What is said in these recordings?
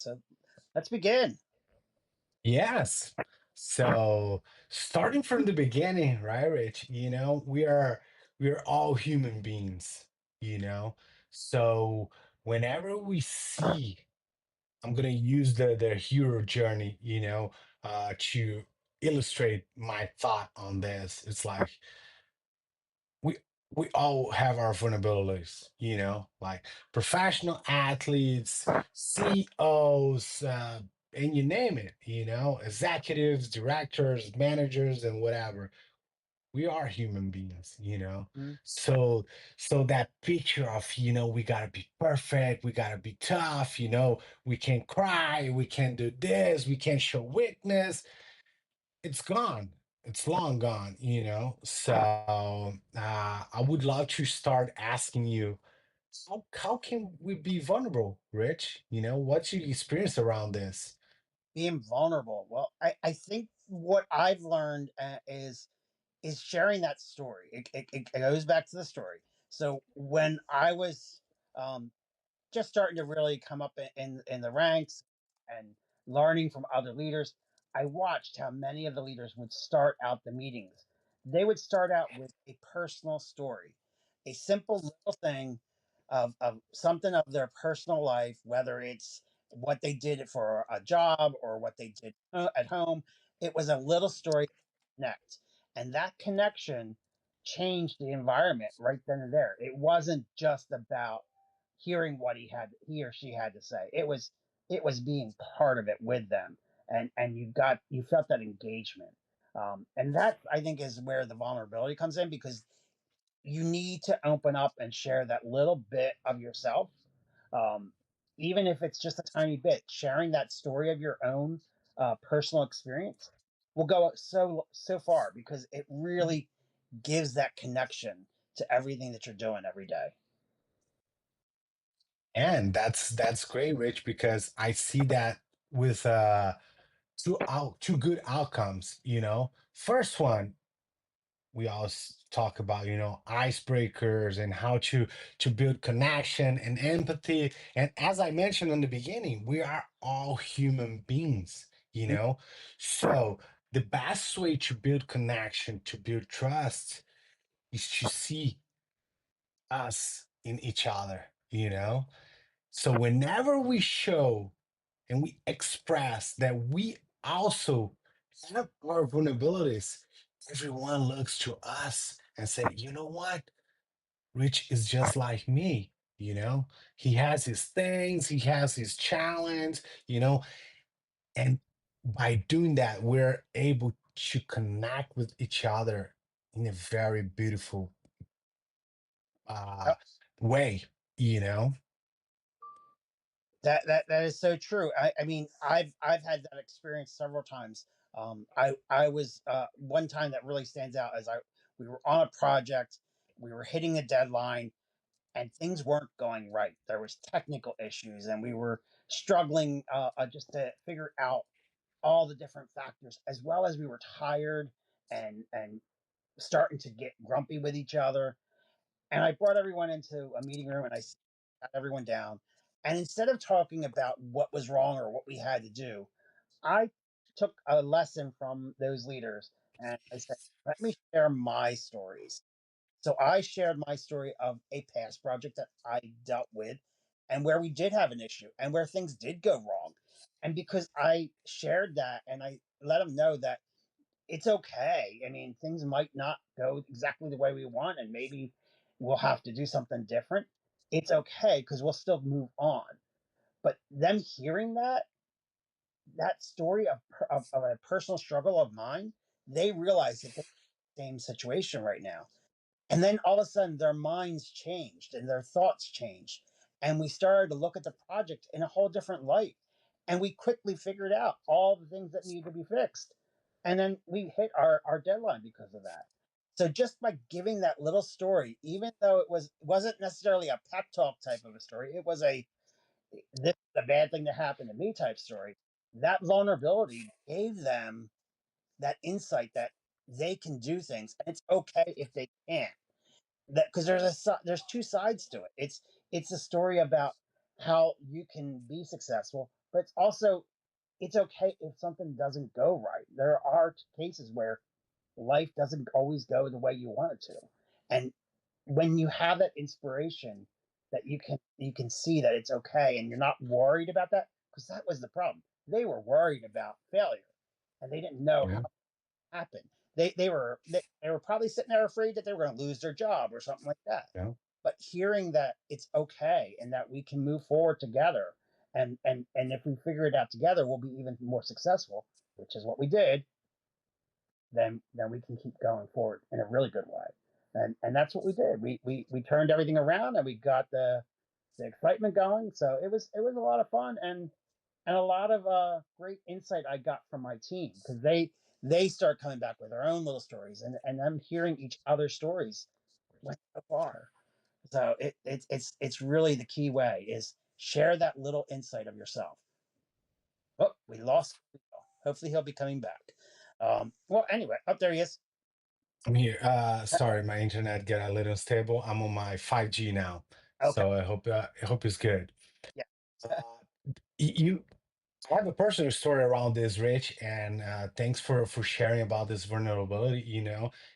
So let's begin. Yes. So starting from the beginning, right, Rich? We are all human beings, you know. So whenever we see, I'm gonna use the hero journey, to illustrate my thought on this. It's like we we all have our vulnerabilities, like professional athletes, CEOs, and you name it, executives, directors, managers, and whatever. We are human beings, Mhm. so that picture of, we gotta be perfect, we gotta be tough, we can't cry, we can't do this, we can't show weakness. It's gone. It's long gone, I would love to start asking you, how can we be vulnerable, Rich? What's your experience around this? Being vulnerable. Well, I think what I've learned is sharing that story. It goes back to the story. So when I was um, just starting to really come up in the ranks and learning from other leaders, I watched how many of the leaders would start out the meetings. They would start out with a personal story, a simple little thing of something of their personal life, whether it's what they did for a job or what they did at home. It was a little story that connect, and that connection changed the environment right then and there. It wasn't just about hearing what he or she had to say. It was being part of it with them, and you felt that engagement, and that I think is where the vulnerability comes in because you need to open up and share that little bit of yourself, um, even if it's just a tiny bit. Sharing that story of your own personal experience will go so far because it really gives that connection to everything that you're doing every day. And that's great, Rich, because I see that with two good outcomes. First one, we always talk about, icebreakers and how to build connection and empathy. And as I mentioned in the beginning, we are all human beings, so the best way to build connection, to build trust, is to see us in each other, so whenever we show and we express that we also have our vulnerabilities, everyone looks to us and say, you know what? Rich is just like me, He has his things, he has his challenge, and by doing that, we're able to connect with each other in a very beautiful uh way, you know? That is so true. I mean, I've had that experience several times. I was one time that really stands out as I we were on a project, we were hitting a deadline, and things weren't going right. There was technical issues, and we were struggling just to figure out all the different factors, as well as we were tired and starting to get grumpy with each other. And I brought everyone into a meeting room and I sat everyone down. And instead of talking about what was wrong or what we had to do, I took a lesson from those leaders and I said, let me share my stories. So I shared my story of a past project that I dealt with and where we did have an issue and where things did go wrong. And because I shared that and I let them know that it's okay. I mean, things might not go exactly the way we want, and maybe we'll have to do something different. It's okay because we'll still move on. But them hearing that story of a personal struggle of mine, they realize that they're in the same situation right now. And then all of a sudden, their minds changed and their thoughts changed. And we started to look at the project in a whole different light. And we quickly figured out all the things that needed to be fixed. And then we hit our deadline because of that. So just by giving that little story, even though wasn't necessarily a pep talk type of a story, it was a this is a bad thing to happen to me type story. That vulnerability gave them that insight that they can do things. And it's okay if they can't, that because there's two sides to it. It's a story about how you can be successful, but it's also it's okay if something doesn't go right. There are cases where life doesn't always go the way you want it to, and when you have that inspiration that you can see that it's okay and you're not worried about that, because that was the problem. They were worried about failure and they didn't know Yeah. how it happened. They were probably sitting there afraid that they were going to lose their job or something like that. Yeah. But hearing that it's okay and that we can move forward together, and if we figure it out together we'll be even more successful, which is what we did, then we can keep going forward in a really good way. And that's what we did. We turned everything around and we got the excitement going. So it was a lot of fun, and a lot of great insight I got from my team, because they start coming back with their own little stories, and I'm hearing each other's stories went so far. So it's really the key way is share that little insight of yourself. Oh, we lost. Hopefully he'll be coming back. Well, anyway, up there he is. I'm here. Sorry, my internet got a little stable. I'm on my 5G now, Okay. so I hope it's good. Yeah. Uh, you I have a personal story around this, Rich, and thanks for sharing about this vulnerability.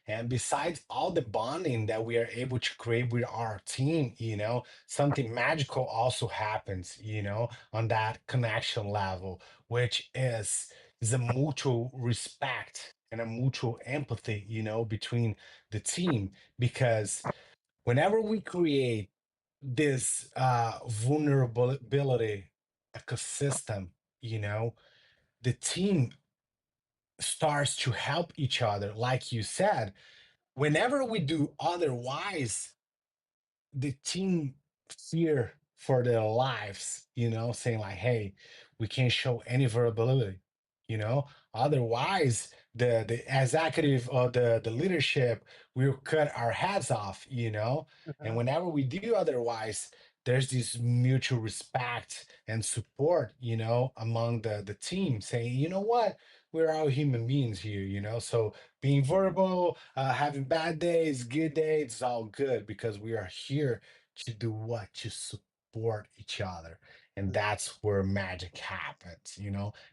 And besides all the bonding that we are able to create with our team, something magical also happens, on that connection level, which is a mutual respect and a mutual empathy, between the team. Because whenever we create this vulnerability ecosystem, you know, the team starts to help each other. Like you said, whenever we do otherwise, the team fear for their lives, saying like, hey, we can't show any vulnerability, you know. Otherwise, the executive or the leadership will cut our heads off, And Mhm. whenever we do otherwise, there's this mutual respect and support, among the team, saying, you know what, we're all human beings here, So being verbal, having bad days, good days, it's all good because we are here to do what? To support each other. And that's where magic happens,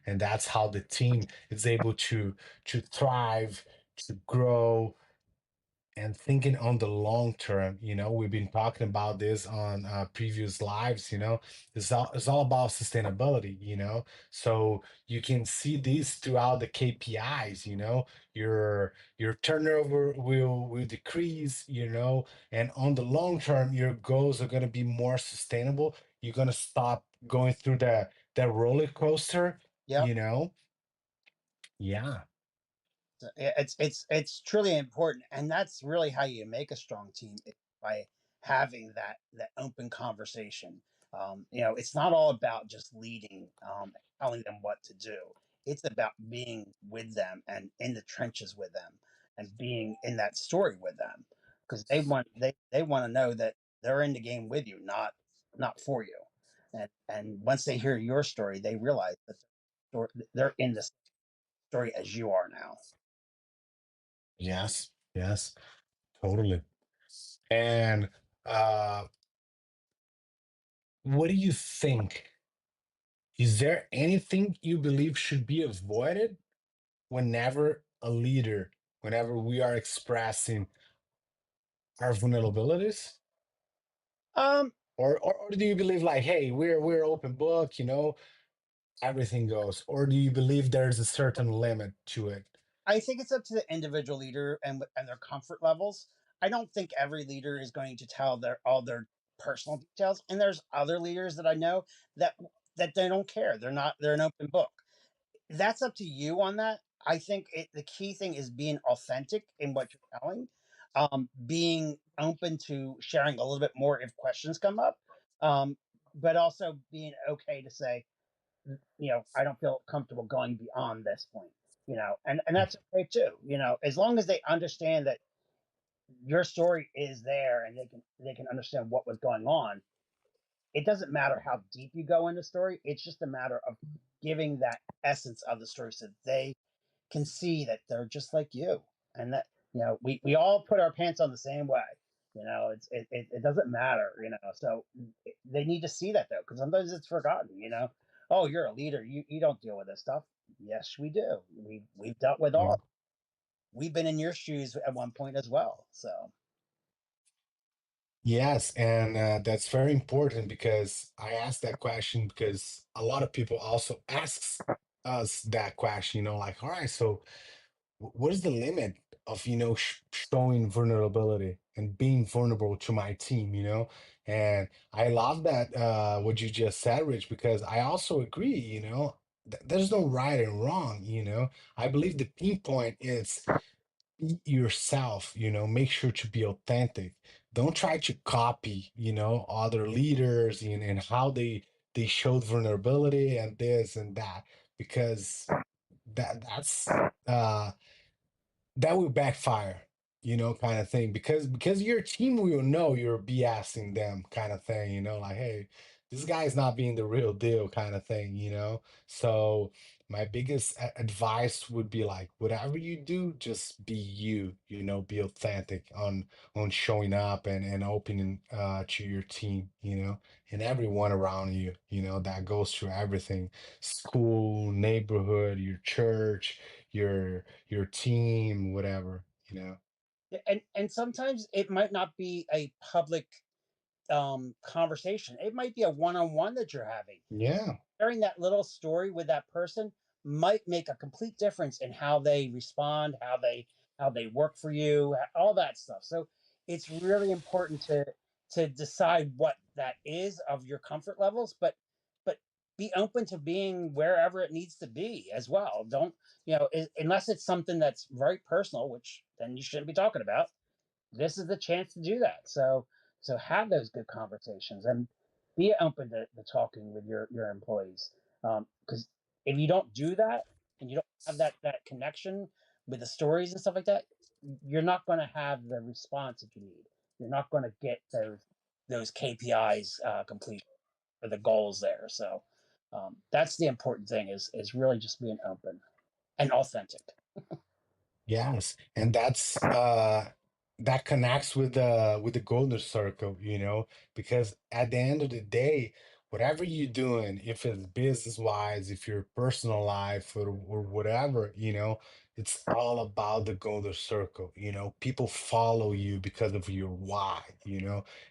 And that's how the team is able to thrive, to grow, and thinking on the long term. We've been talking about this on previous lives. It's all about sustainability. So you can see this throughout the KPIs. Your turnover will decrease. And on the long term your goals are going to be more sustainable. You're going to stop going through the roller coaster. Yep. you know yeah. So, yeah, it's truly important, and that's really how you make a strong team, is by having that open conversation. It's not all about just leading, telling them what to do. It's about being with them and in the trenches with them, and being in that story with them, because they want to know that they're in the game with you, not for you. And once they hear your story, they realize that they're in the story as you are now. Yes, yes, totally. And uh what do you think? Is there anything you believe should be avoided whenever whenever we are expressing our vulnerabilities? Um, Or do you believe like, hey, we're open book, everything goes? Or do you believe there's a certain limit to it? I think it's up to the individual leader and their comfort levels. I don't think every leader is going to tell their all their personal details, and there's other leaders that I know that they don't care. They're an open book. That's up to you on that. I think the key thing is being authentic in what you're telling, being open to sharing a little bit more if questions come up, but also being okay to say, I don't feel comfortable going beyond this point, and that's okay too, as long as they understand that your story is there and they can understand what was going on. It doesn't matter how deep you go in the story. It's just a matter of giving that essence of the story so they can see that they're just like you, and that we all put our pants on the same way. It doesn't matter. So they need to see that though, because sometimes it's forgotten. "Oh, you're a leader. You don't deal with this stuff." Yes, we do. We've dealt with Yeah. all. We've been in your shoes at one point as well. So Yes, and that's very important because I asked that question because a lot of people also asks us that question, like, all right, so what is the limit of, showing vulnerability and being vulnerable to my team, And I love that what you just said, Rich, because I also agree, there's no right and wrong, I believe the key point is be yourself, make sure to be authentic. Don't try to copy, other leaders and how they showed vulnerability and this and that, because that's that will backfire, kind of thing, because your team will know you're BSing them, kind of thing, like, hey, this guy's not being the real deal, kind of thing, So my biggest advice would be like, whatever you do, just be you, be authentic on showing up and opening to your team, and everyone around you, that goes through everything: school, neighborhood, your church, your team, whatever, and sometimes it might not be a public conversation. It might be a one-on-one that you're having. Yeah. Sharing that little story with that person might make a complete difference in how they respond, how they work for you, all that stuff. So it's really important to decide what that is of your comfort levels, but be open to being wherever it needs to be as well. Don't, unless it's something that's very personal, which then you shouldn't be talking about. This is the chance to do that. So have those good conversations and be open to talking with your employees. Because if you don't do that and you don't have that connection with the stories and stuff like that, you're not going to have the response that you need. You're not going to get those KPIs complete or the goals there. So that's the important thing is really just being open and authentic. Yes, and that connects with the golden circle, because at the end of the day, whatever you're doing, if it's business wise, if your personal life or whatever, it's all about the golden circle. People follow you because of your why,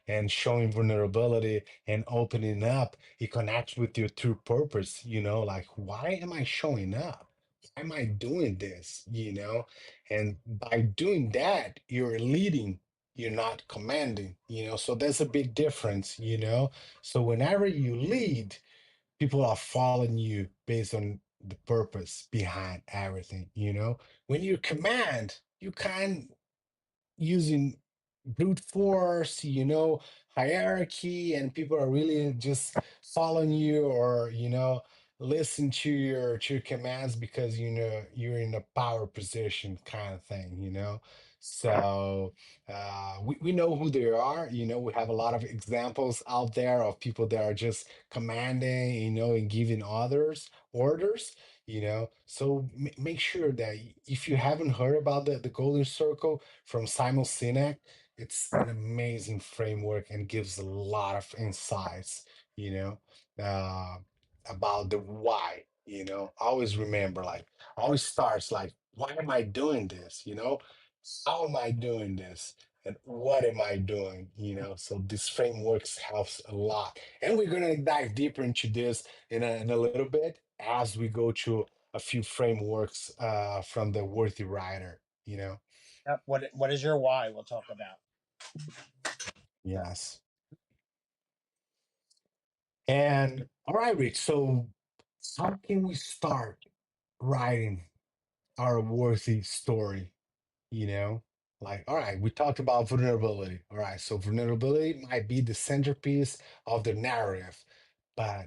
and showing vulnerability and opening up, it connects with your true purpose, like, why am I showing up? Why am I doing this? And by doing that, you're leading, you're not commanding, So there's a big difference, So whenever you lead, people are following you based on the purpose behind everything, When you command, you kind using brute force, hierarchy, and people are really just following you, or listen to your commands because you're in a power position, kind of thing, So we know who they are, we have a lot of examples out there of people that are just commanding, and giving others orders, So make sure that if you haven't heard about the golden circle from Simon Sinek, it's an amazing framework and gives a lot of insights, you know, uh, about the why. Always remember, like, always starts like, why am I doing this? How am I doing this? And what am I doing? So this frameworks helps a lot. And we're gonna dive deeper into this in a little bit as we go through a few frameworks from the worthy writer. Yep. What is your why? We'll talk about. Yes. And all right, Rich. So how can we start writing our worthy story? You know, like, all right, we talked about vulnerability. All right, so vulnerability might be the centerpiece of the narrative, but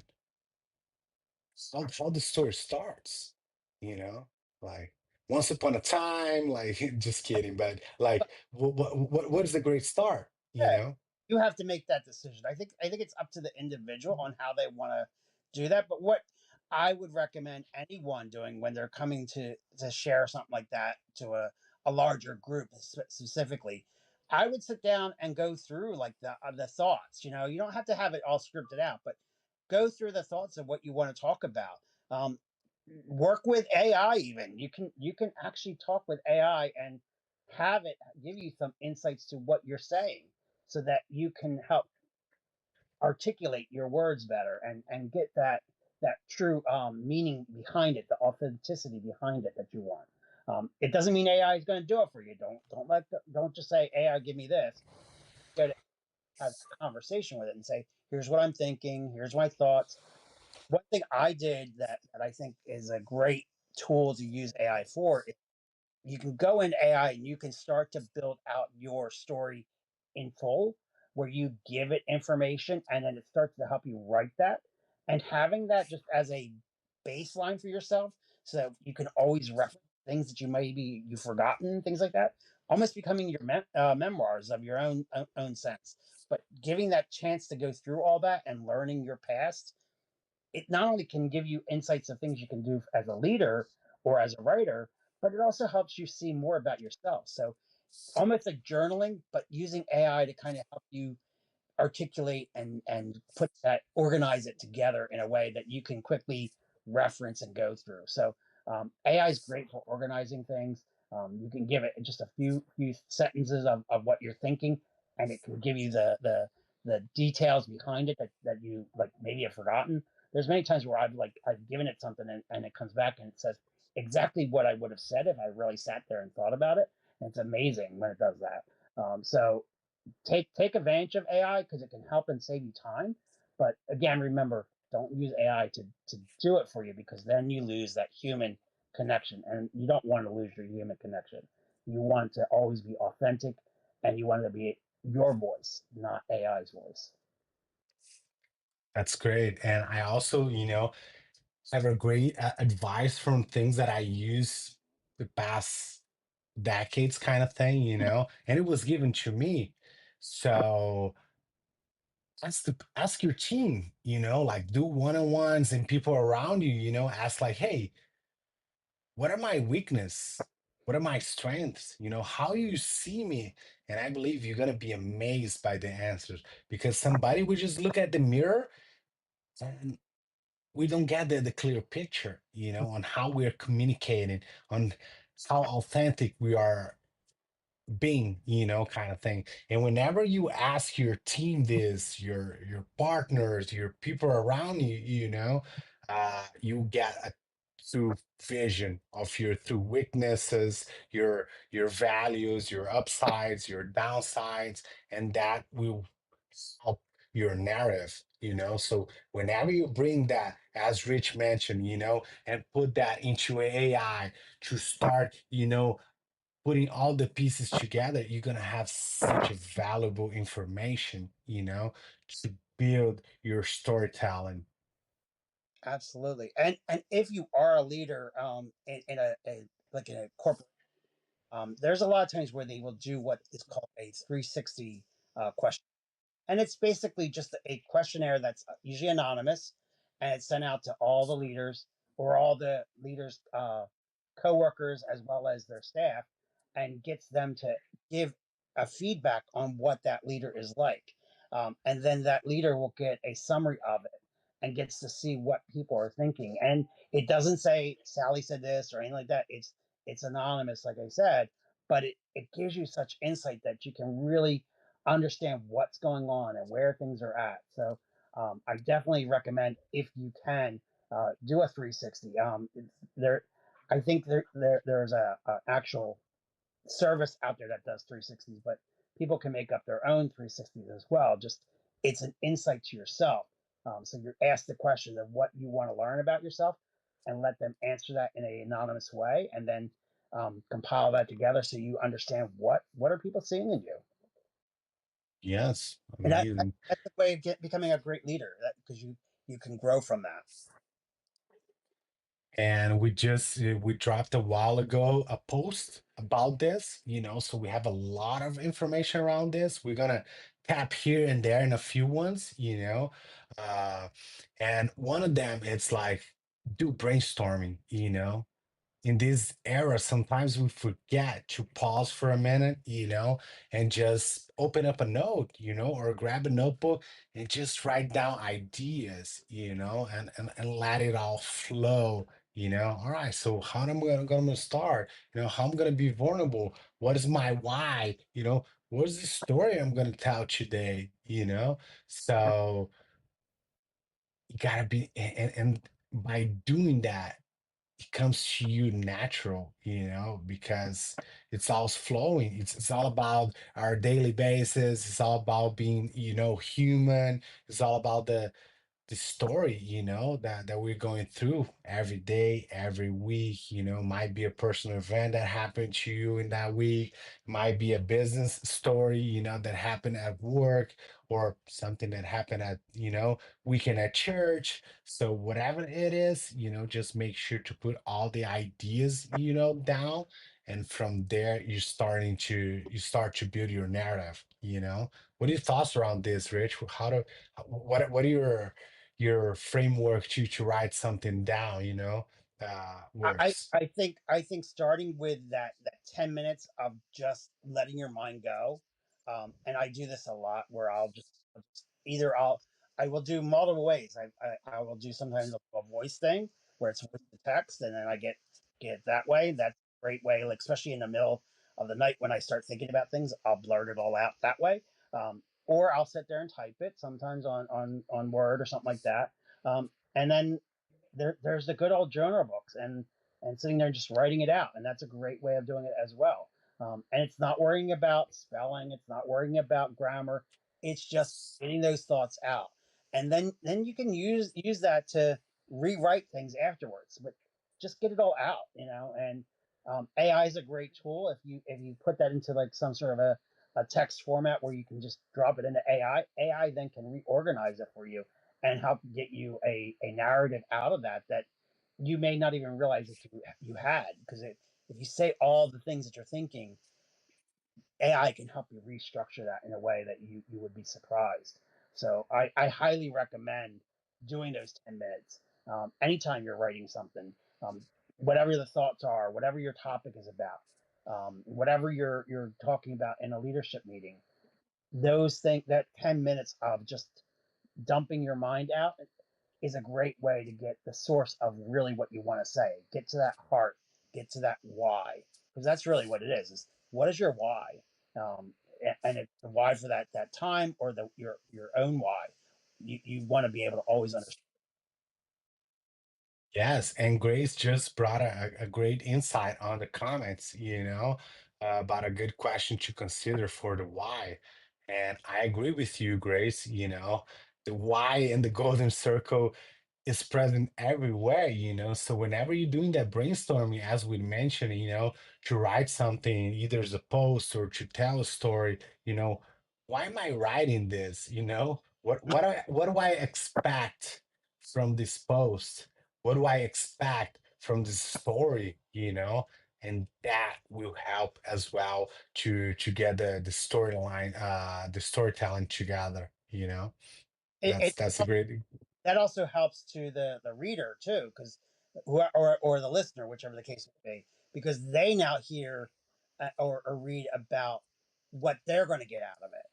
how the story starts, you know, like once upon a time, like, just kidding, but like, what is a great start? Yeah, you have to make that decision. I think it's up to the individual on how they want to do that. But what I would recommend anyone doing when they're coming to share something like that to a larger group specifically, I would sit down and go through like the thoughts. You don't have to have it all scripted out, but go through the thoughts of what you want to talk about. Um, Work with AI. Even you can actually talk with AI and have it give you some insights to what you're saying, so that you can help articulate your words better and get that true meaning behind it, the authenticity behind it that you want. It doesn't mean AI is going to do it for you. Don't just say AI, give me this. You got to have a conversation with it and say, here's what I'm thinking. Here's my thoughts. One thing I did that I think is a great tool to use AI for, you can go in AI and you can start to build out your story in full, where you give it information and then it starts to help you write that. And having that just as a baseline for yourself, so that you can always reference things that you maybe you've forgotten, things like that, almost becoming your memoirs of your own sense. But giving that chance to go through all that and learning your past, it not only can give you insights of things you can do as a leader or as a writer, but it also helps you see more about yourself. So almost like journaling, but using AI to kind of help you articulate and put that organize it together in a way that you can quickly reference and go through. So AI is great for organizing things. You can give it just a few sentences of what you're thinking, and it can give you the details behind it that you like maybe have forgotten. There's many times where I've given it something and it comes back and it says exactly what I would have said if I really sat there and thought about it. And it's amazing when it does that. So take advantage of AI because it can help and save you time. But again, remember, don't use AI to do it for you, because then you lose that human connection, and you don't want to lose your human connection. You want to always be authentic, and you want it to be your voice, not AI's voice. That's great. And I also, have a great advice from things that I use the past decades kind of thing, and it was given to me. So ask your team, like do one-on-ones and people around you, ask like, hey, what are my weakness? What are my strengths? How you see me? And I believe you're gonna be amazed by the answers because somebody would just look at the mirror and we don't get the clear picture, on how we're communicating, on how authentic we are being, kind of thing. And whenever you ask your team this, your partners, your people around you, you get a true vision of your true weaknesses, your values, your upsides, your downsides, and that will help your narrative. So whenever you bring that, as Rich mentioned, and put that into AI to start, putting all the pieces together, you're gonna have such a valuable information, to build your storytelling. Absolutely. And if you are a leader in a like in a corporate, there's a lot of times where they will do what is called a 360 question. And it's basically just a questionnaire that's usually anonymous, and it's sent out to all the leaders or all the leaders' coworkers as well as their staff, and gets them to give a feedback on what that leader is like. And then that leader will get a summary of it and gets to see what people are thinking. And it doesn't say Sally said this or anything like that. It's anonymous, like I said, but it gives you such insight that you can really understand what's going on and where things are at. So I definitely recommend, if you can, do a 360. There, I think there's a actual service out there that does 360s, but people can make up their own 360s as well. Just it's an insight to yourself. So you're asked the question of what you want to learn about yourself, and let them answer that in an anonymous way, and then compile that together so you understand what are people seeing in you. Yes, And amazing. that's the way of becoming a great leader, that because you can grow from that. And we dropped a while ago a post about this, so we have a lot of information around this. We're gonna tap here and there in a few ones, uh, and one of them it's like do brainstorming, in this era, sometimes we forget to pause for a minute, and just open up a note, or grab a notebook and just write down ideas, and let it all flow. All right, so how am I gonna start? How I'm gonna be vulnerable? What is my why? What's the story I'm gonna tell today? So you gotta be, and by doing that, it comes to you natural, because it's all flowing. It's all about our daily basis. It's all about being, human. It's all about the story, that we're going through every day, every week. Might be a personal event that happened to you in that week, might be a business story, that happened at work, or something that happened at, weekend at church. So whatever it is, just make sure to put all the ideas, down. And from there, you start to build your narrative. What are your thoughts around this, Rich? What are your framework to write something down, works? I think starting with that 10 minutes of just letting your mind go, and I do this a lot where I'll just either I will do multiple ways. I will do sometimes a voice thing where it's voice to text, and then I get it that way. That's a great way, like especially in the middle of the night when I start thinking about things, I'll blurt it all out that way. Or I'll sit there and type it sometimes on Word or something like that. And then there's the good old journal books and sitting there and just writing it out. And that's a great way of doing it as well. And it's not worrying about spelling, it's not worrying about grammar. It's just getting those thoughts out. And then you can use that to rewrite things afterwards. But just get it all out, And AI is a great tool if you put that into like some sort of a text format where you can just drop it into AI. AI then can reorganize it for you and help get you a narrative out of that you may not even realize that you had because if you say all the things that you're thinking, AI can help you restructure that in a way that you would be surprised. So I highly recommend doing those 10 minutes anytime you're writing something, whatever the thoughts are, whatever your topic is about, whatever you're talking about in a leadership meeting. Those things, that 10 minutes of just dumping your mind out is a great way to get the source of really what you want to say. Get to that heart, get to that why, because that's really what it is what is your why? Um, and it's the why for that time or your own why. You want to be able to always understand. Yes, and Grace just brought a great insight on the comments, about a good question to consider for the why. And I agree with you, Grace. The why in the golden circle is present everywhere, So whenever you're doing that brainstorming, as we mentioned, to write something, either as a post or to tell a story, why am I writing this? What do I expect from this post? What do I expect from this story? And that will help as well to get the storyline, the storytelling together. It That's a great. that also helps to the reader too, because or the listener, whichever the case may be, because they now hear or read about what they're going to get out of it.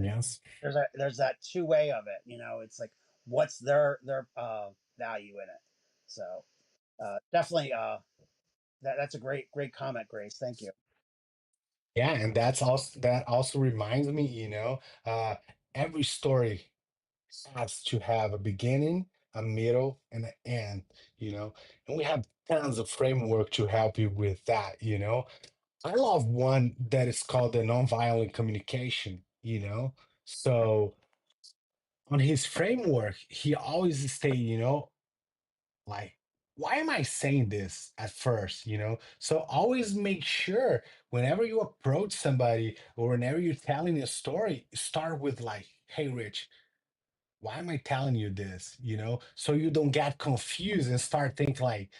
Yes. There's that two way of it. It's like what's their value in it. So definitely, that's a great comment, Grace. Thank you. Yeah, and that also reminds me, every story has to have a beginning, a middle, and an end, and we have tons of framework to help you with that. I love one that is called the nonviolent communication, So on his framework, he always stay, like, why am I saying this at first? So always make sure whenever you approach somebody or whenever you're telling a story, start with like, hey, Rich, why am I telling you this? So you don't get confused and start thinking like,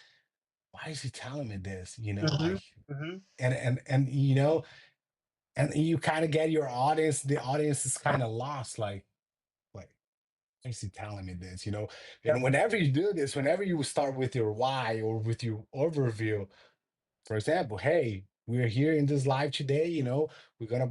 why is he telling me this? Hmm. Like, Hmm. and and you kind of get the audience is kind of lost, like, is he telling me this? You know, Yep. and whenever you do this, whenever you start with your why or with your overview, for example, hey, we're here in this live today, you know, we're gonna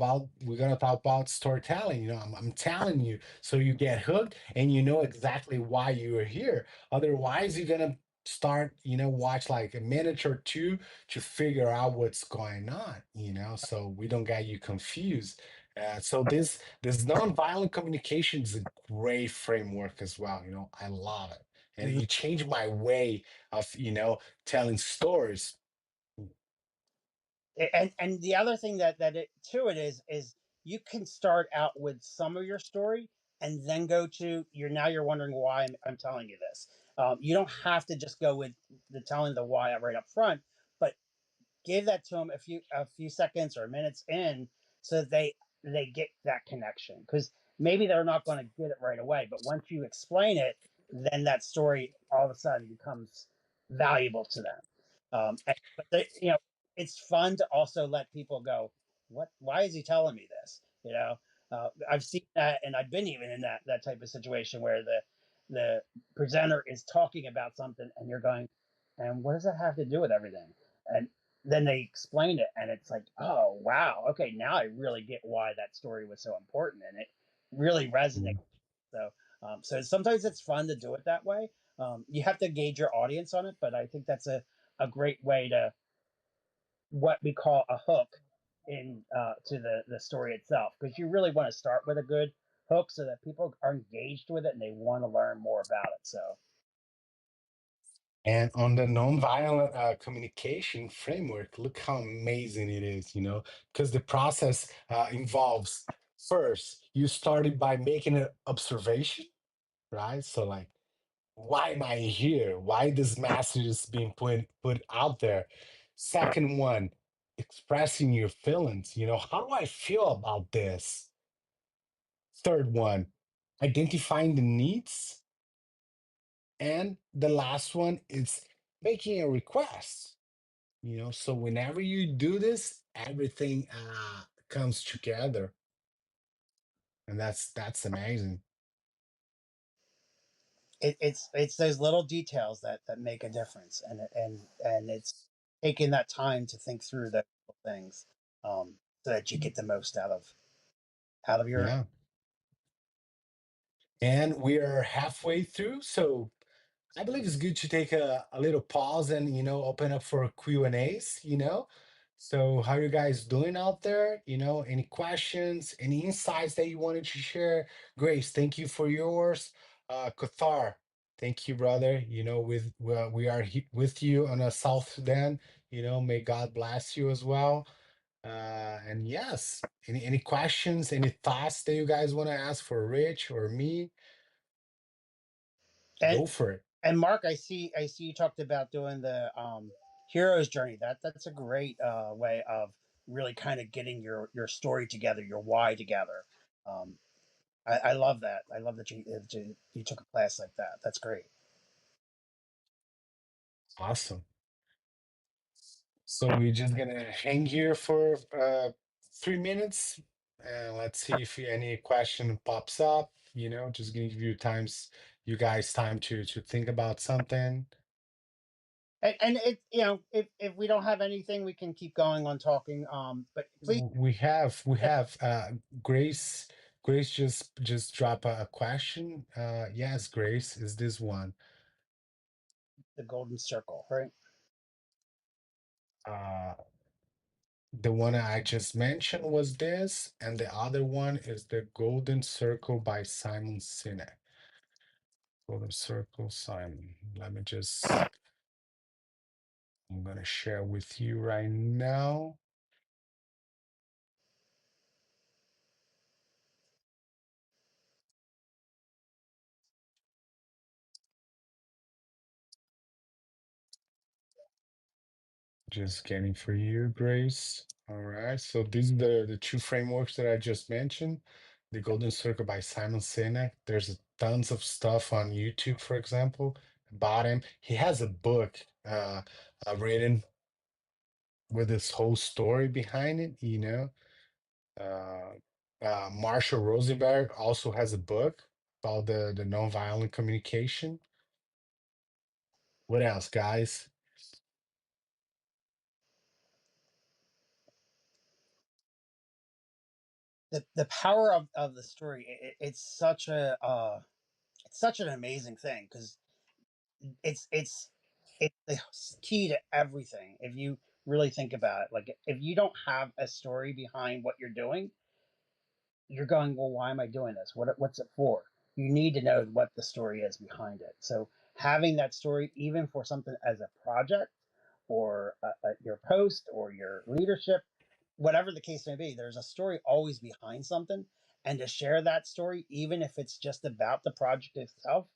talk about storytelling. You know, I'm telling you, so you get hooked and you know exactly why you are here. Otherwise, you're gonna start, you know, watch like a minute or two to figure out what's going on, you know, so we don't get you confused. So this nonviolent communication is a great framework as well. You know, I love it, and Mhm. it changed my way of, you know, telling stories. And the other thing that it to it is you can start out with some of your story and then go to you're wondering why I'm telling you this. You don't have to just go with the telling the why right up front, but give that to them a few seconds or minutes in so that they get that connection because maybe they're not going to get it right away, but once you explain it, then that story all of a sudden becomes valuable to them. But it's fun to also let people go, what, why is he telling me this, I've seen that, and I've been even in that type of situation where the presenter is talking about something and you're going, and what does that have to do with everything? And then they explain it and it's like, oh wow, okay, now I really get why that story was so important and it really resonates. So sometimes it's fun to do it that way. You have to gauge your audience on it, but I think that's a great way to what we call a hook in to the story itself, because you really want to start with a good hook so that people are engaged with it and they want to learn more about it. So And on the nonviolent communication framework, look how amazing it is, you know, because the process involves first, you started by making an observation, right? So, like, why am I here? Why this message is being put out there? Second one, expressing your feelings, you know, how do I feel about this? Third one, identifying the needs. And the last one is making a request. You know, so whenever you do this, everything comes together, and that's amazing. it's those little details that make a difference, and it's taking that time to think through those things, so that you get the most out of your. Yeah, and we are halfway through, so I believe it's good to take a little pause and, you know, open up for Q and A's. You know, so how you guys doing out there? You know, any questions, any insights that you wanted to share? Grace, thank you for yours. Qatar, thank you, brother. You know, we are with you on a South Sudan. You know, may God bless you as well. And yes, any questions, any thoughts that you guys want to ask for Rich or me? and Go for it. and Mark, I see you talked about doing the hero's journey. That's a great way of really kind of getting your story together, your why together. um, I love that. I love that you took a class like that. That's great. Awesome. So we're just gonna hang here for 3 minutes, and let's see if any question pops up. You know, just gonna give you guys time to think about something. And it, if we don't have anything, we can keep going on talking. But please, We have Grace. Grace just drop a question. Yes, Grace, is this one? the golden circle, right? Uh, the one I just mentioned was this, and the other one is the Golden Circle by Simon Sinek. Golden Circle, Simon. I'm gonna share with you right now. Just getting for you, Grace. All right. So these are the two frameworks that I just mentioned. The Golden Circle by Simon Sinek. There's tons of stuff on YouTube, for example, about him. He has a book written with this whole story behind it, you know. Marshall Rosenberg also has a book. about the nonviolent communication. What else, guys? The power of the story, it's such an amazing thing because it's it's it's the key to everything. If you really think about it, like if you don't have a story behind what you're doing, you're going, well, why am I doing this? What's it for? You need to know what the story is behind it. So having that story, even for something as a project or your post or your leadership, whatever the case may be, there's a story always behind something. And to share that story, even if it's just about the project itself,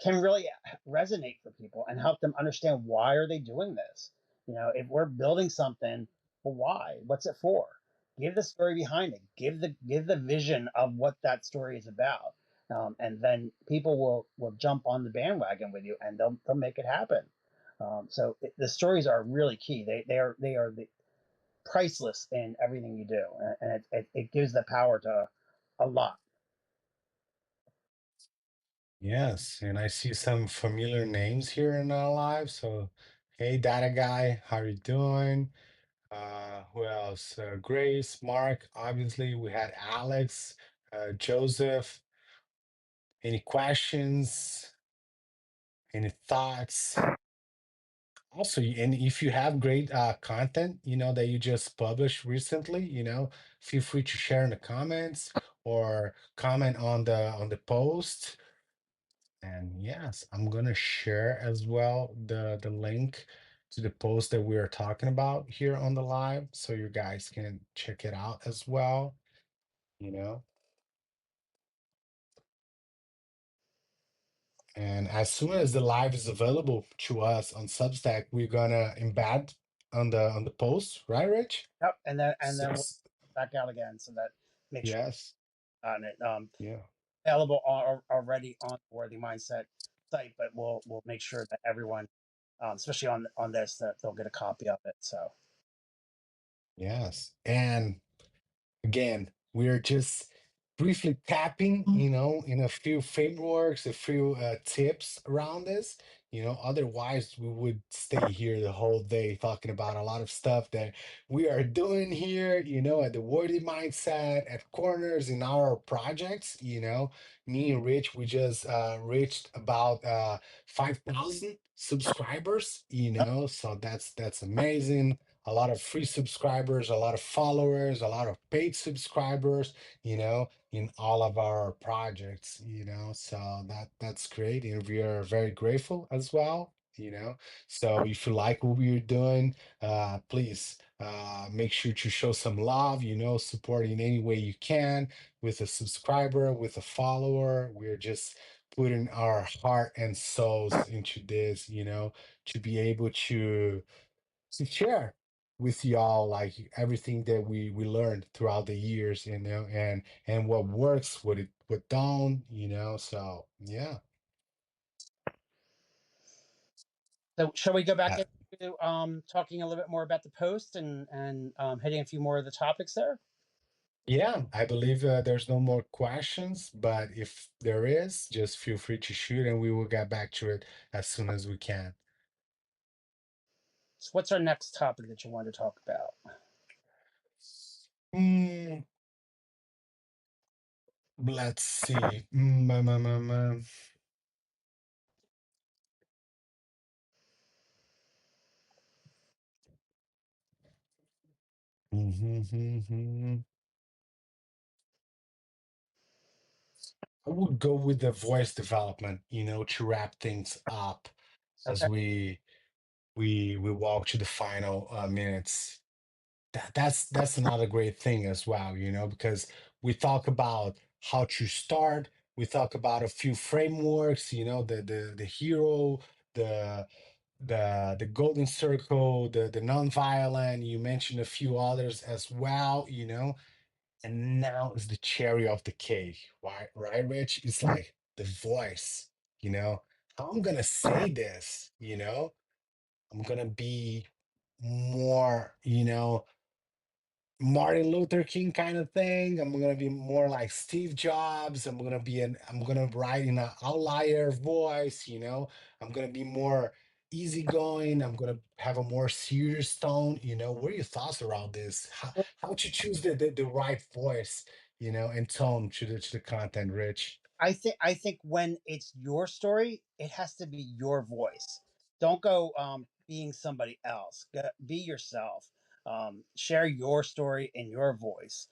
can really resonate for people and help them understand why are they doing this. You know, if we're building something, well, why? What's it for? Give the story behind it. Give the vision of what that story is about, and then people will jump on the bandwagon with you, and they'll make it happen. The stories are really key. They are the priceless in everything you do, and it gives the power to a lot. Yes, and I see some familiar names here in our live. So, hey, data guy, how you doing? Who else? Grace, Mark. Obviously, we had Alex, Joseph. Any questions? Any thoughts? Also, and if you have great content, that you just published recently, feel free to share in the comments or comment on the post. And yes, I'm gonna share as well the link to the post that we are talking about here on the live, so you guys can check it out as well. You know, and as soon as the live is available to us on Substack, we're gonna embed on the post, right, Rich? Yep, and then we'll Yes. back out again so that make sure Yes. on it. Yeah. Available already on the Worthy Mindset site, but we'll make sure that everyone, especially on this, that they'll get a copy of it. So Yes. And again, we're just briefly tapping, in a few frameworks, a few tips around this. Otherwise, we would stay here the whole day talking about a lot of stuff that we are doing here, at the Worthy Mindset, at corners in our projects. Me and Rich, we just reached about 5,000 subscribers, so that's amazing. A lot of free subscribers, a lot of followers, a lot of paid subscribers, in all of our projects, so that's great. And we are very grateful as well. So if you like what we're doing, please make sure to show some love, support in any way you can with a subscriber, with a follower. We're just putting our heart and souls into this, to be able to share with y'all like everything that we learned throughout the years, and what works, what don't, so yeah. so shall we go back Uh, into talking a little bit more about the post and hitting a few more of the topics there? yeah, I believe there's no more questions, but if there is, just feel free to shoot and we will get back to it as soon as we can. So what's our next topic that you want to talk about? Mm, let's see. Mhm. I would go with the voice development, to wrap things up as Okay. we walk to the final minutes. That's another great thing as well, because we talk about how to start. We talk about a few frameworks, the hero, the the golden circle, the non-violent. You mentioned a few others as well, and now is the cherry of the cake, right, Rich? It's like the voice, how I'm gonna say this, I'm gonna be more, Martin Luther King kind of thing. I'm gonna be more like Steve Jobs. I'm gonna write in an outlier voice, you know. I'm gonna be more easygoing. I'm gonna have a more serious tone, you know. What are your thoughts around this? How would you choose the right voice, you know, and tone to the content, Rich? I think when it's your story, it has to be your voice. Don't go being somebody else. Be yourself. Share your story in your voice.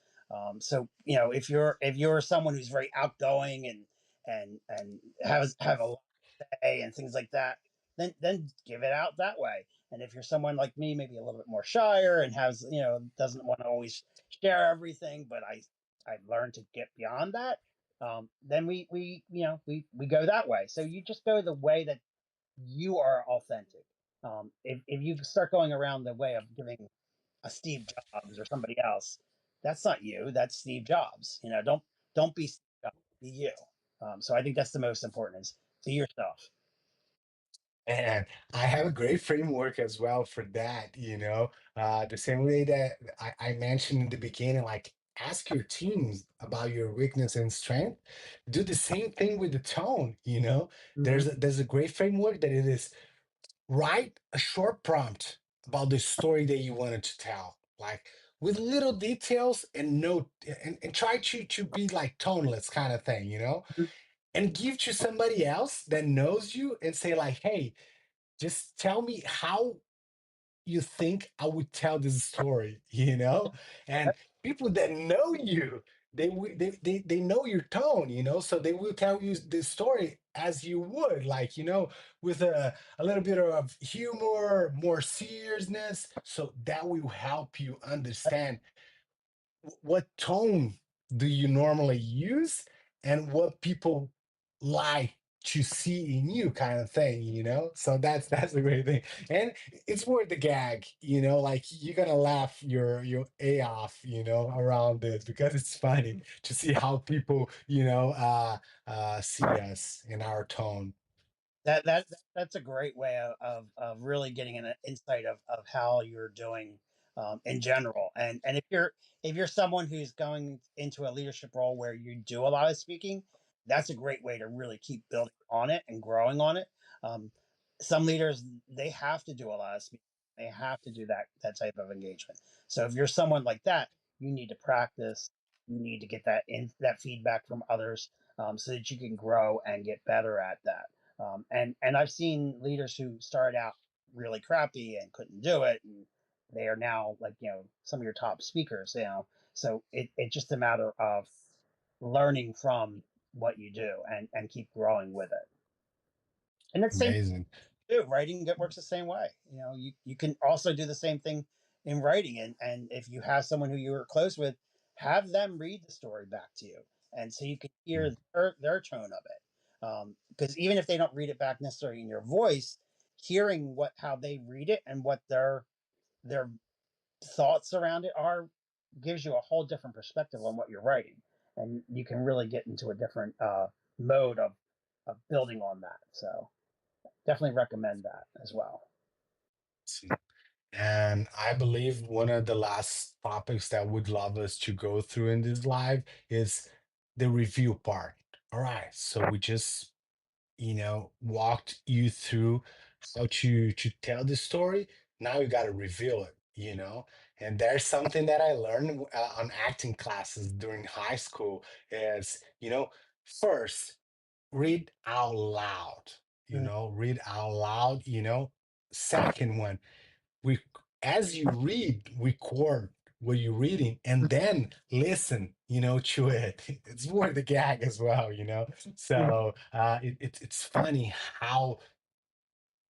So if you're someone who's very outgoing and have a lot to say and things like that, then give it out that way. And if you're someone like me, maybe a little bit more shyer and has doesn't want to always share everything, but I've learned to get beyond that, then we go that way. So you just go the way that you are authentic. If you start going around the way of giving a Steve Jobs or somebody else, that's not you. That's Steve Jobs. Don't be Steve Jobs. Be you. So I think that's the most important is be yourself. And I have a great framework as well for that, you know. The same way that I mentioned in the beginning, like ask your teams about your weakness and strength. Do the same thing with the tone, you know. Hmm. There's a great framework that it is write a short prompt about the story that you wanted to tell, like with little details and note and try to be like toneless kind of thing, you know, and give to somebody else that knows you and say like, hey, just tell me how you think I would tell this story, you know? And people that know you, they know your tone, you know, so they will tell you the story as you would, like, you know, with a little bit of humor, more seriousness. So that will help you understand what tone do you normally use and what people like to see in you kind of thing, you know. So that's the great thing, and it's worth the gag, you know, like you're gonna laugh your a off, you know, around this because it's funny to see how people, you know, see us in our tone. That's a great way of really getting an insight of how you're doing in general. And if you're someone who's going into a leadership role where you do a lot of speaking, that's a great way to really keep building on it and growing on it. Um, some leaders, they have to do a lot of speaking. They have to do that type of engagement. So if you're someone like that, you need to practice. You need to get that feedback from others, so that you can grow and get better at that. And I've seen leaders who started out really crappy and couldn't do it, and they are now like some of your top speakers. So it's just a matter of learning from what you do and keep growing with it. And that's same Amazing. too. Writing works the same way. You can also do the same thing in writing, and if you have someone who you are close with, have them read the story back to you, and so you can hear their tone of it. Because even if they don't read it back necessarily in your voice, hearing how they read it and what their thoughts around it are gives you a whole different perspective on what you're writing, and you can really get into a different mode of building on that. So definitely recommend that as well. And I believe one of the last topics that would love us to go through in this live is the review part. All right. So we just, you know, walked you through how to tell the story. Now you got to reveal it, you know. And there's something that I learned on acting classes during high school is, you know, first read out loud, you Mm. know, read out loud, you know. Second one, we as you read, record what you're reading and then listen, you know, to it. It's more the gag as well, you know. Mhm. So it's funny how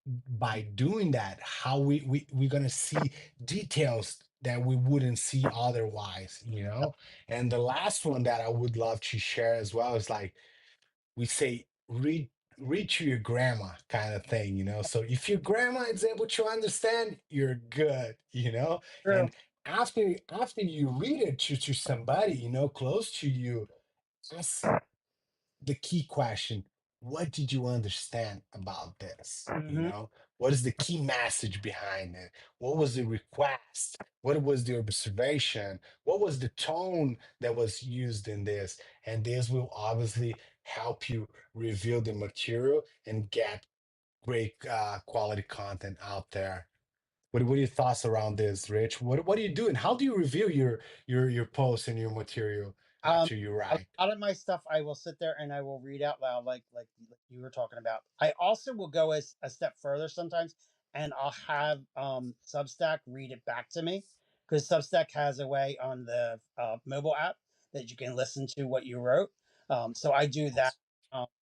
by doing that, how we're gonna see details that we wouldn't see otherwise, you know. And the last one that I would love to share as well is like we say read to your grandma kind of thing, you know. So if your grandma is able to understand, you're good, you know. True. And after you read it to somebody, you know, close to you, ask the key question: what did you understand about this, you Hmm. know? What is the key message behind it? What was the request? What was the observation? What was the tone that was used in this? And this will obviously help you review the material and get great quality content out there. What are your thoughts around this, Rich? What do you do, and how do you review your posts and your material Um, after you a write? lot of my stuff I will sit there and I will read out loud, like you were talking about. I also will go as a step further sometimes, and I'll have Substack read it back to me, because Substack has a way on the mobile app that you can listen to what you wrote. So I do that.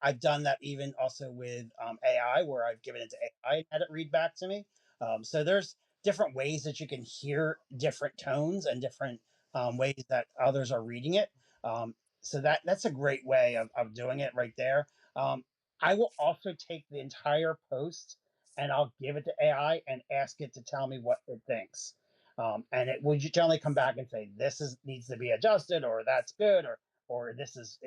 I've done that even also with AI, where I've given it to AI and had it read back to me. So there's different ways that you can hear different tones and different ways that others are reading it. um, so that's a great way of doing it right there. Um, I will also take the entire post and I'll give it to AI and ask it to tell me what it thinks. And it will generally come back and say this is needs to be adjusted, or that's good, or this is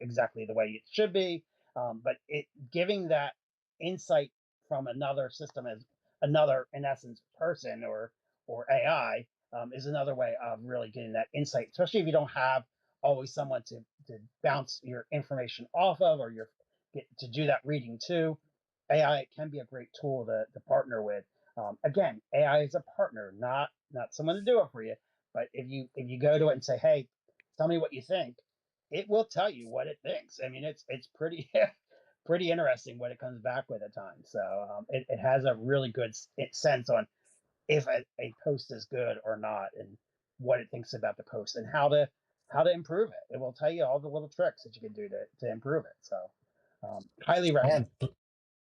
exactly the way it should be. But it giving that insight from another system, as another, in essence, person or AI, is another way of really getting that insight, especially if you don't have always someone to bounce your information off of, or your get to do that reading too. AI can be a great tool to partner with. Again, AI is a partner, not someone to do it for you. But if you go to it and say, "Hey, tell me what you think," it will tell you what it thinks. I mean, it's pretty pretty interesting what it comes back with at times. So it has a really good sense on if a post is good or not, and what it thinks about the post, and how to improve it. It will tell you all the little tricks that you can do to improve it. So highly recommend. And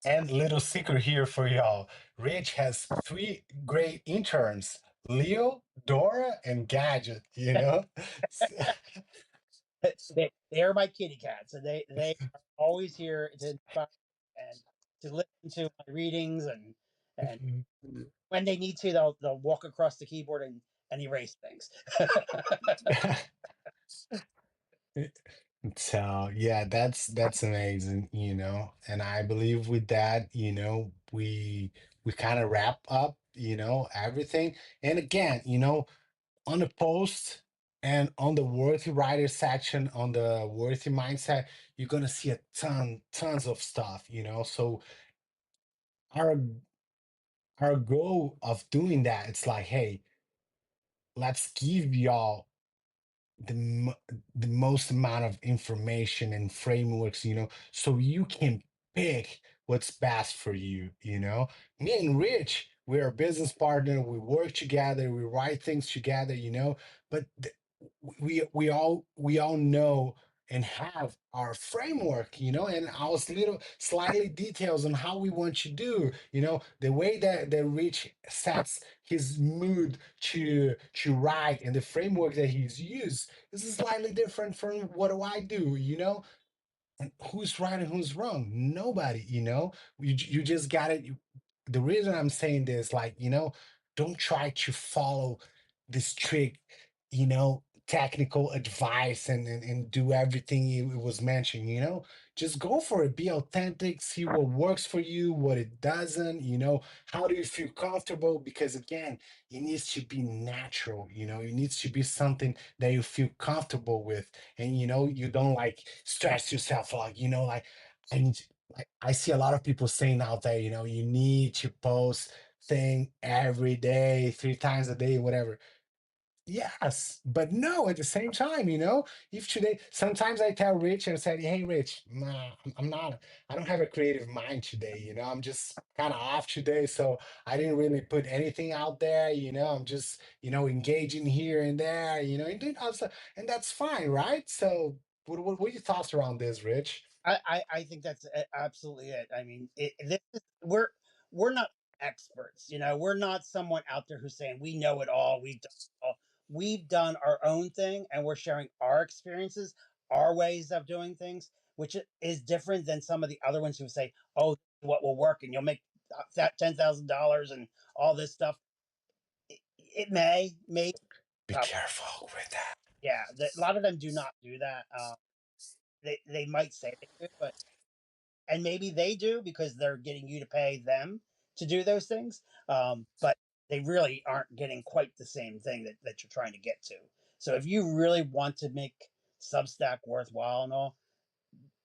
and little secret here for y'all. Rich has three great interns: Leo, Dora, and Gadget. You know, They are my kitty cats, and they are always here to inspire and to listen to my readings, and when they need to, they'll walk across the keyboard and erase things. So yeah, that's amazing, and I believe with that, we kind of wrap up, everything. And again, on the post and on the worthy writer section, on the worthy mindset, you're gonna see a tons of stuff, so our our goal of doing that, it's like, hey, let's give y'all the the most amount of information and frameworks, so you can pick what's best for you. Me and Rich, we're a business partner. We work together. We write things together. But we all know and have our framework, and our little slightly details on how we want to do, the way that Rich sets his mood to write, and the framework that he's used is slightly different from what do I do, and who's right and who's wrong? Nobody, you just got it. The reason I'm saying this, like, don't try to follow the strict, technical advice, and do everything it was mentioned, just go for it, be authentic, see what works for you, what it doesn't, how do you feel comfortable, because again, it needs to be natural, it needs to be something that you feel comfortable with, and you don't like stress yourself like, like I need to, like I see a lot of people saying out there, you need to post thing every day, 3 times a day, whatever. Yes, but no, at the same time, if today, sometimes I tell Rich and say, hey, Rich, nah, I'm not, I don't have a creative mind today, I'm just kind of off today. So I didn't really put anything out there, I'm just, engaging here and there, and doing also, and that's fine, right? So what are your thoughts around this, Rich? I think that's absolutely it. I mean, this is, we're not experts. We're not someone out there who's saying we know it all. We've done it all. We've done our own thing, and we're sharing our experiences, our ways of doing things, which is different than some of the other ones who say, "Oh, this is what will work, and you'll make that $10,000 and all this stuff." It may, Be careful with that. yeah. A lot of them do not do that. They might say they do, but and maybe they do because they're getting you to pay them to do those things, but they really aren't getting quite the same thing that you're trying to get to. So if you really want to make Substack worthwhile and all,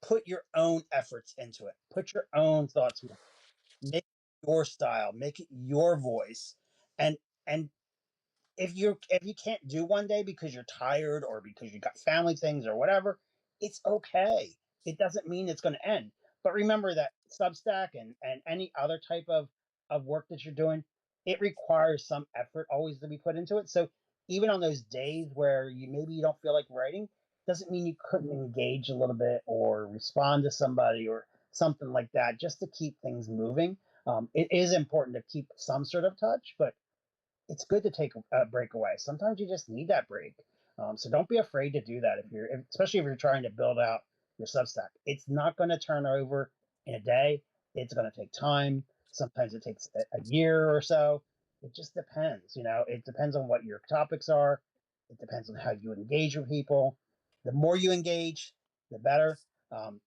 put your own efforts into it. Put your own thoughts. Make it your style. Make it your voice. And and if you can't do one day because you're tired or because you got family things or whatever, it's okay. It doesn't mean it's going to end. But remember that Substack and any other type of work that you're doing, it requires some effort always to be put into it. So even on those days where you don't feel like writing, doesn't mean you couldn't engage a little bit or respond to somebody or something like that just to keep things moving. It is important to keep some sort of touch, but it's good to take a break away. Sometimes you just need that break. So don't be afraid to do that especially if you're trying to build out your Substack. It's not going to turn over in a day. It's going to take time. Sometimes it takes a year or so. It just depends. It depends on what your topics are. It depends on how you engage with people. The more you engage, the better. Um,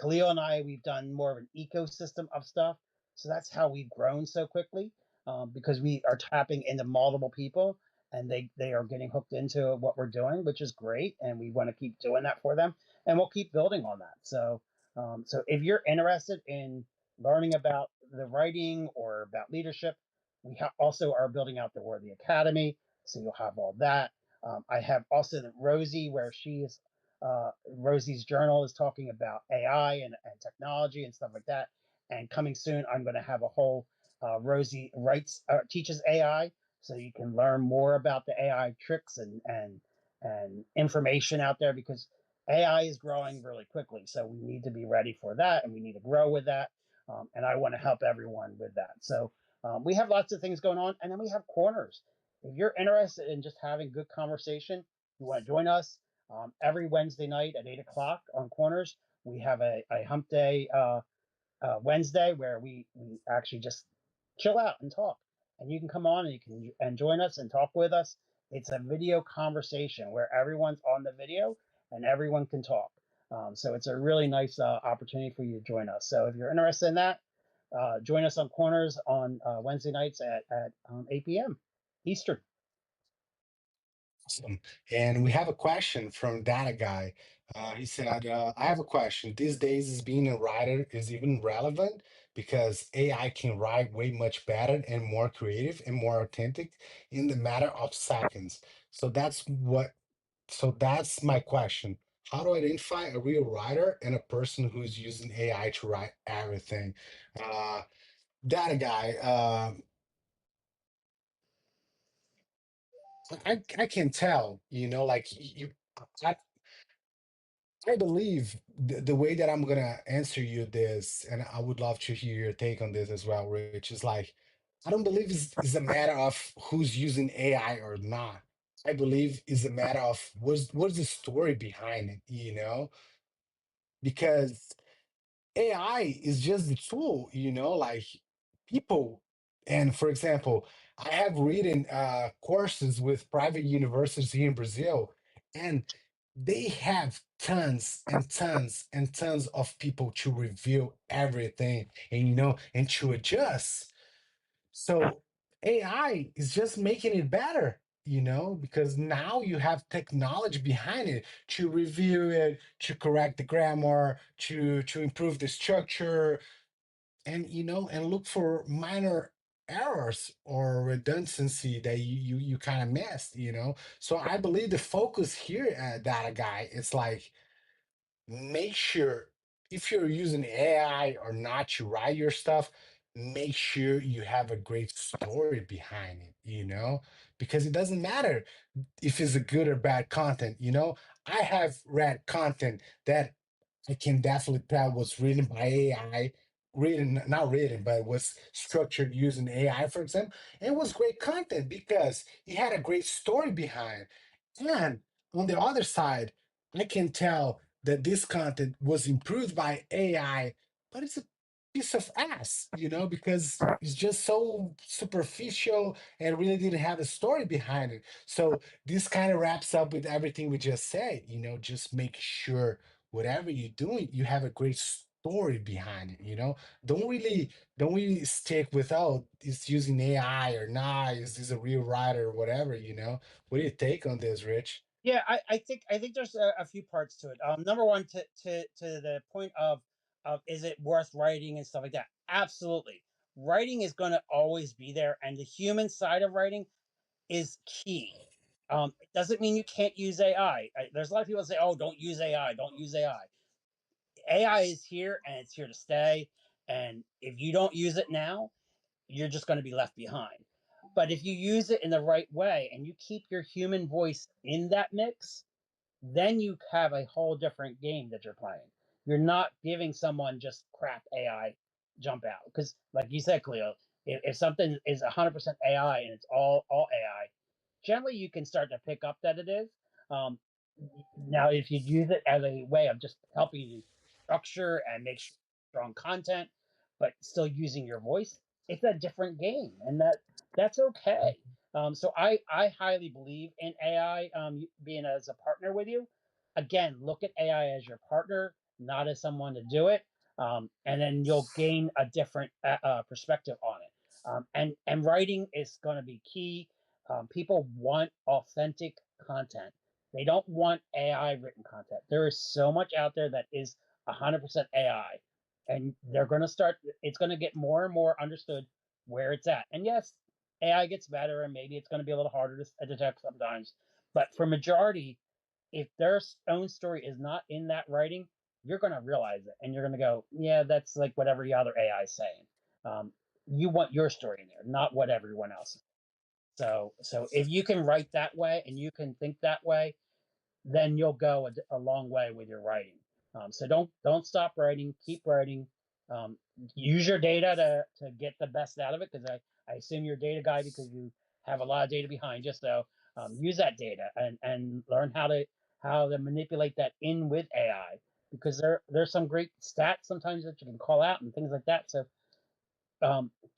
Khalil and I, we've done more of an ecosystem of stuff. So that's how we've grown so quickly, because we are tapping into multiple people and they are getting hooked into what we're doing, which is great. And we want to keep doing that for them. And we'll keep building on that. So if you're interested in learning about the writing or about leadership, also are building out the Worthy Academy. So you'll have all that. I have also the Rosie, where Rosie's journal is talking about AI and technology and stuff like that. And coming soon, I'm going to have a whole Rosie writes teaches AI, so you can learn more about the AI tricks and information out there, because AI is growing really quickly. So we need to be ready for that, and we need to grow with that. And I want to help everyone with that. So we have lots of things going on, and then we have corners. If you're interested in just having good conversation, you want to join us, every Wednesday night at 8 o'clock on Corners. We have a hump day Wednesday where we actually just chill out and talk. And you can come on and you can and join us and talk with us. It's a video conversation where everyone's on the video and everyone can talk. So it's a really nice opportunity for you to join us. So if you're interested in that, join us on Corners on Wednesday nights at 8 p.m. Eastern. Awesome. And we have a question from Data Guy. He said, I have a question. These days, is being a writer is even relevant because AI can write way much better and more creative and more authentic in the matter of seconds. So that's my question. How do I identify a real writer and a person who's using AI to write everything? Uh, Data Guy, I can tell, like I, I believe the way that I'm gonna answer you this, and I would love to hear your take on this as well, Rich, is like, I don't believe it's a matter of who's using AI or not. I believe it's a matter of what's the story behind it, because AI is just the tool, like people. And for example, I have written courses with private universities here in Brazil, and they have tons and tons and tons of people to review everything and and to adjust. So AI is just making it better, because now you have technology behind it to review it, to correct the grammar, to improve the structure, and and look for minor errors or redundancy that you kind of missed. So I believe the focus here at Data Guy is like, make sure, if you're using AI or not to write your stuff, make sure you have a great story behind it, because it doesn't matter if it's a good or bad content. I have read content that I can definitely tell was written by AI, written, not written, but was structured using AI, for example. And it was great content because it had a great story behind. And on the other side, I can tell that this content was improved by AI, but it's a piece of ass, because it's just so superficial and really didn't have a story behind it. So this kind of wraps up with everything we just said, just make sure whatever you're doing, you have a great story behind it, you know? Don't really stick with, oh, it's using AI or not, is this a real writer or whatever, you know? What do you take on this, Rich? Yeah, I think there's a few parts to it. Number one, to the point of is it worth writing and stuff like that. Absolutely, writing is going to always be there, and the human side of writing is key. It doesn't mean you can't use AI. There's a lot of people that say, "Oh, don't use AI, don't use AI." AI is here and it's here to stay. And if you don't use it now, you're just going to be left behind. But if you use it in the right way and you keep your human voice in that mix, then you have a whole different game that you're playing. You're not giving someone just crap AI jump out because, like you said, Cleo, if something is 100% AI and it's all AI, generally you can start to pick up that it is. Um, Now, if you use it as a way of just helping you structure and make strong content, but still using your voice, it's a different game, and that's okay. So I highly believe in AI being as a partner with you. Again, look at AI as your partner, not as someone to do it, and then you'll gain a different perspective on it. And writing is going to be key. People want authentic content. They don't want AI written content. There is so much out there that is 100% AI, and they're going to start. It's going to get more and more understood where it's at. And yes, AI gets better, and maybe it's going to be a little harder to detect sometimes. But for majority, if their own story is not in that writing, you're going to realize it, and you're going to go, "Yeah, that's like whatever the other AI is saying." Um, you want your story in there, not what everyone else is. So if you can write that way and you can think that way, then you'll go a long way with your writing. So don't stop writing. Keep writing. Um, Use your data to get the best out of it because I assume you're a data guy because you have a lot of data behind you. So use that data and learn how to manipulate that in with AI because there's some great stats sometimes that you can call out and things like that. So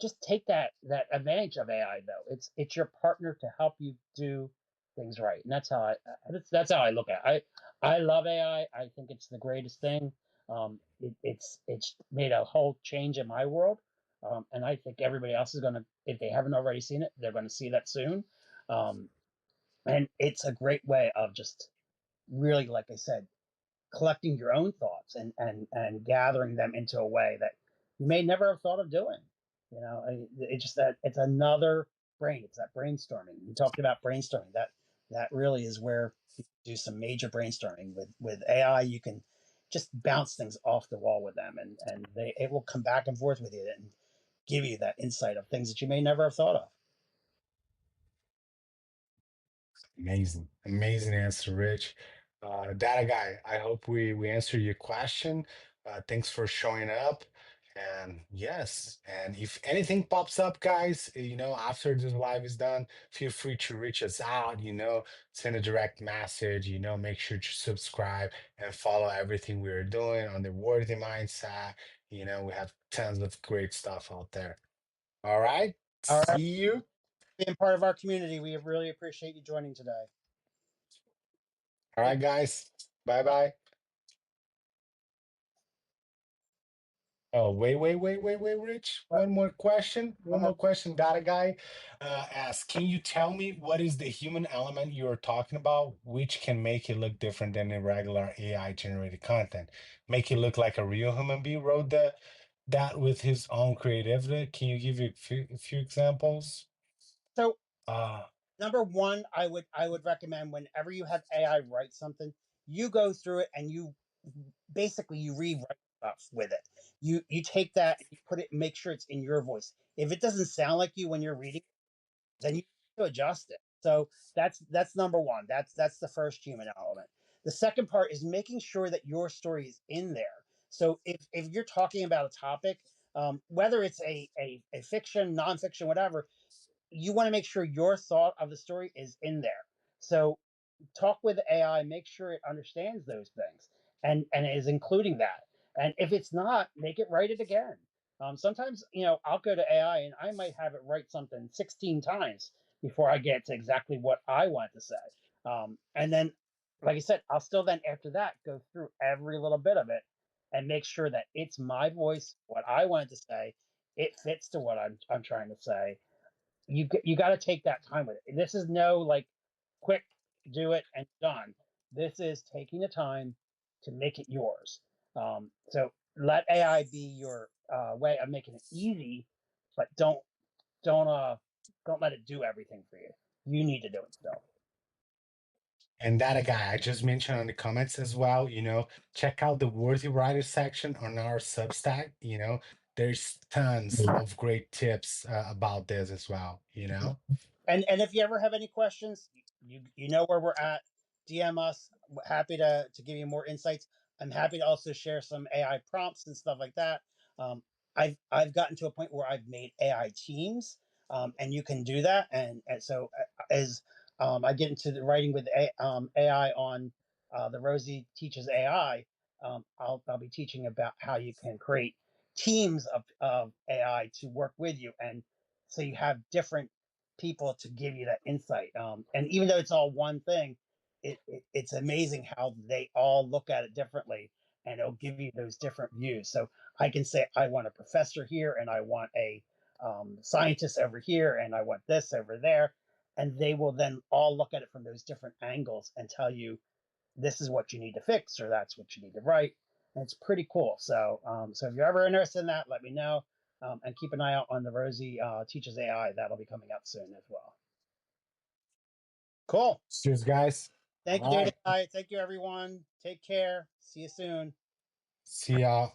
just take that advantage of AI though. It's your partner to help you do things right, and that's how I look at it. I love AI. I think it's the greatest thing. It's made a whole change in my world, and I think everybody else is gonna, if they haven't already seen it, they're gonna see that soon. Um, and it's a great way of just really, like I said, collecting your own thoughts and gathering them into a way that you may never have thought of doing. It's just that it's another brain. It's that brainstorming. You talked about brainstorming. That really is where you do some major brainstorming with AI. You can just bounce things off the wall with them, and it will come back and forth with you and give you that insight of things that you may never have thought of. Amazing, amazing answer, Rich. Data guy, I hope we answered your question. Thanks for showing up. And yes, and if anything pops up, guys, after this live is done, feel free to reach us out, send a direct message, make sure to subscribe and follow everything we're doing on the Worthy Mindset. We have tons of great stuff out there. All right. All right, See you. being part of our community, we really appreciate you joining today. All right, guys. Bye bye. Oh, wait, Rich. One more question. One One more. more question. Got a guy asked, can you tell me what is the human element you're talking about, which can make it look different than the regular AI generated content? Make it look like a real human being wrote that with his own creativity. Can you give a few examples? So Uh, number one, I would recommend whenever you have AI write something, you go through it and you basically you rewrite stuff with it. You take that and you put it, make sure it's in your voice. If it doesn't sound like you when you're reading, then you need to adjust it. So that's number one. That's the first human element. The second part is making sure that your story is in there. So if you're talking about a topic, whether it's a fiction, nonfiction, whatever, you want to make sure your thought of the story is in there. So talk with AI, make sure it understands those things and is including that. And if it's not, make it write it again. Sometimes I'll go to AI and I might have it write something 16 times before I get to exactly what I want to say. And then, like I said, I'll still then after that go through every little bit of it and make sure that it's my voice, what I wanted to say, it fits to what I'm trying to say. You got to take that time with it. This is no like quick do it and done. This is taking the time to make it yours. So let AI be your way of making it easy, but don't uh don't let it do everything for you. You need to do it still. And that guy I just mentioned on the comments as well, check out the Worthy Writer section on our Substack. There's tons of great tips about this as well. And if you ever have any questions, you know where we're at. DM us. Happy to give you more insights. I'm happy to also share some AI prompts and stuff like that. Um, I've gotten to a point where I've made AI teams, and you can do that. And so as I get into the writing with AI on the Rosie Teaches AI, I'll be teaching about how you can create teams of AI to work with you, and so you have different people to give you that insight. And even though it's all one thing, it's amazing how they all look at it differently, and it'll give you those different views. So I can say I want a professor here, and I want a scientist over here, and I want this over there, and they will then all look at it from those different angles and tell you this is what you need to fix or that's what you need to write. And it's pretty cool. So if you're ever interested in that, let me know. And keep an eye out on the Rosie Teaches AI. That'll be coming out soon as well. Cool. Cheers, guys. Thank you, All Data right. Guy. Thank you, everyone. Take care. See you soon. See y'all.